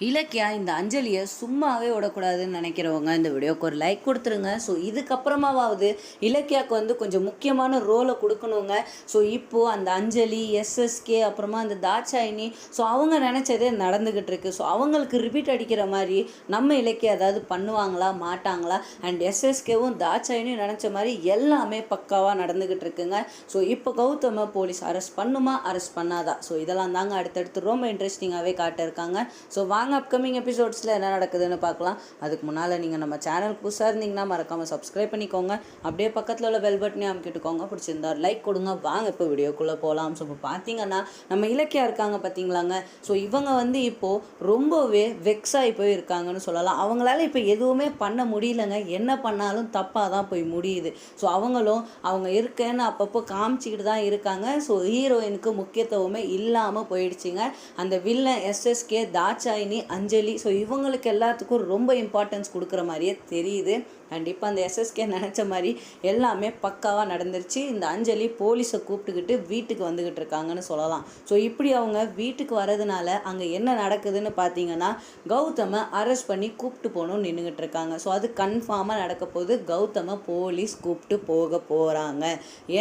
இலக்கியா இந்த அஞ்சலியை சும்மாவே விடக்கூடாதுன்னு நினைக்கிறவங்க இந்த வீடியோக்கு ஒரு லைக் கொடுத்துருங்க. ஸோ இதுக்கப்புறமாவது இலக்கியாவுக்கு வந்து கொஞ்சம் முக்கியமான ரோலை கொடுக்கணுங்க. ஸோ இப்போது அந்த அஞ்சலி, எஸ்எஸ்கே, அப்புறமா அந்த தாட்சாயினி, ஸோ அவங்க நினச்சதே நடந்துக்கிட்டு இருக்கு. ஸோ அவங்களுக்கு ரிப்பீட் அடிக்கிற மாதிரி நம்ம இலக்கியா ஏதாவது பண்ணுவாங்களா மாட்டாங்களா? அண்ட் எஸ்எஸ்கேவும் தாட்சாயினியும் நினச்ச மாதிரி எல்லாமே பக்காவாக நடந்துக்கிட்டு இருக்குங்க. ஸோ இப்போ கௌதமை போலீஸ் அரெஸ்ட் பண்ணுமா அரெஸ்ட் பண்ணாதா? ஸோ இதெல்லாம் தாங்க அடுத்தடுத்து ரொம்ப இன்ட்ரெஸ்டிங்காகவே காட்டியிருக்காங்க. ஸோ வாங்க அப்கமிங் எபிசோட்ஸில் என்ன நடக்குதுன்னு பார்க்கலாம். அதுக்கு முன்னால் நீங்கள் நம்ம சேனலுக்கு புதுசாக இருந்தீங்கன்னா மறக்காமல் சப்ஸ்கிரைப் பண்ணிக்கோங்க. அப்படியே பக்கத்தில் உள்ள பெல் பட்டனையும் அமுக்கிட்டுக்கோங்க. பிடிச்சிருந்தா லைக் கொடுங்க. வாங்க இப்போ வீடியோக்குள்ளே போகலாம். ஸோ இப்போ பார்த்தீங்கன்னா நம்ம இலக்கியா இருக்காங்க பார்த்தீங்களாங்க. ஸோ இவங்க வந்து இப்போது ரொம்பவே வெக்ஸாகி போய் இருக்காங்கன்னு சொல்லலாம். அவங்களால இப்போ எதுவுமே பண்ண முடியலங்க. என்ன பண்ணாலும் தப்பாக தான் போய் முடியுது. ஸோ அவங்களும் அவங்க இருக்கேன்னு அப்பப்போ காமிச்சிக்கிட்டு தான் இருக்காங்க. ஸோ ஹீரோயினுக்கு முக்கியத்துவமே இல்லாமல் போயிடுச்சுங்க. அந்த வில்லன் எஸ்எஸ்கே, தாட்சாயினி, அஞ்சலி, ஸோ இவங்களுக்கு எல்லாத்துக்கும் ரொம்ப இம்பார்ட்டன்ஸ் கொடுக்குற மாதிரியே தெரியுது. அண்ட் இப்போ அந்த எஸ்எஸ்கே நினச்ச மாதிரி எல்லாமே பக்காவாக நடந்துருச்சு. இந்த அஞ்சலி போலீஸை கூப்பிட்டுக்கிட்டு வீட்டுக்கு வந்துக்கிட்டு இருக்காங்கன்னு சொல்லலாம். ஸோ இப்படி அவங்க வீட்டுக்கு வரதுனால அங்கே என்ன நடக்குதுன்னு பார்த்தீங்கன்னா, கௌதமை அரெஸ்ட் பண்ணி கூப்பிட்டு போகணும்னு நின்றுக்கிட்டு இருக்காங்க. ஸோ அது கன்ஃபார்மாக நடக்க போகுது. கௌதமை போலீஸ் கூப்பிட்டு போக போகிறாங்க.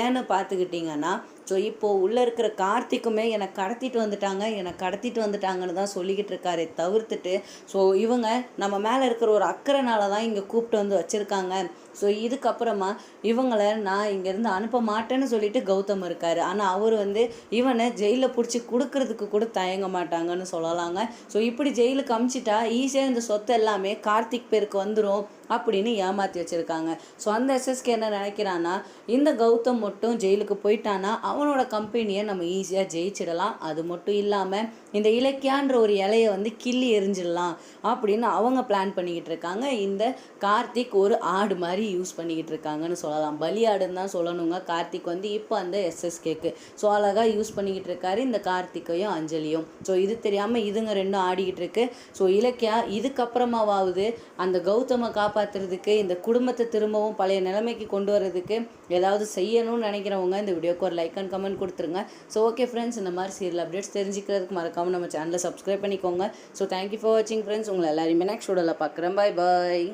ஏன்னு பார்த்துக்கிட்டிங்கன்னா, ஸோ இப்போது உள்ளே இருக்கிற கார்த்திக்குமே என்னை கடத்திட்டு வந்துட்டாங்கன்னு தான் சொல்லிக்கிட்டு இருக்காரே தவிர்த்துட்டு, ஸோ இவங்க நம்ம மேலே இருக்கிற ஒரு அக்கறைனால தான் இங்கே கூப்பிட்டு வந்து வச்சுருக்காங்க. ஸோ இதுக்கப்புறமா இவங்களை நான் இங்கேருந்து அனுப்ப மாட்டேன்னு சொல்லிட்டு கௌதம் இருக்கார். ஆனால் அவர் வந்து இவனை ஜெயிலில் பிடிச்சி கொடுக்கறதுக்கு கூட தயங்க மாட்டாங்கன்னு சொல்லலாங்க. ஸோ இப்படி ஜெயிலுக்கு அமுச்சிட்டா ஈஸியாக இந்த சொத்து எல்லாமே கார்த்திக் பேருக்கு வந்துடும் அப்படின்னு ஏமாற்றி வச்சுருக்காங்க. ஸோ அந்த எஸ்எஸ்கே என்ன நினைக்கிறான்னா, இந்த கௌதம் மட்டும் ஜெயிலுக்கு போயிட்டானா அவனோட கம்பெனியை நம்ம ஈஸியாக ஜெயிச்சிடலாம். அது மட்டும் இல்லாமல் இந்த இலக்கியான்ற ஒரு இலையை வந்து கிள்ளி எரிஞ்சிடலாம் அப்படின்னு அவங்க பிளான் பண்ணிக்கிட்டு இருக்காங்க. இந்த கார்த்திக் ஒரு ஆடு மாதிரி யூஸ் பண்ணிக்கிட்டு இருக்காங்கன்னு சொல்லலாம். பலியாடுன்னு தான் சொல்லணுங்க. கார்த்திக் வந்து இப்போ அந்த எஸ்எஸ்கேக்கு ஸோ அழகாக யூஸ் பண்ணிக்கிட்டு இருக்காரு இந்த கார்த்திக்கையும் அஞ்சலியும். ஸோ இது தெரியாமல் இதுங்க ரெண்டும் ஆடிக்கிட்டு இருக்கு. ஸோ இலக்கியா இதுக்கப்புறமாவது அந்த கௌதமை காப்பாற்றுறதுக்கு, இந்த குடும்பத்தை திரும்பவும் பழைய நிலைமைக்கு கொண்டு வரதுக்கு ஏதாவது செய்யணும்னு நினைக்கிறவங்க இந்த வீடியோக்கு ஒரு லைக் அண்ட் கமெண்ட் கொடுத்துருங்க. ஸோ ஓகே ஃப்ரெண்ட்ஸ், இந்த மாதிரி சீரியல் அப்டேட்ஸ் தெரிஞ்சுக்கிறதுக்கு மறக்காமல் நம்ம சேனலை சப்ஸ்கிரைப் பண்ணிக்கோங்க. ஸோ தேங்க்யூ ஃபார் வாட்சிங் ஃப்ரெண்ட்ஸ். உங்களை எல்லாருமே நெக்ஸ்ட் வீடியோவில் பார்க்குறேன். பாய் பாய்.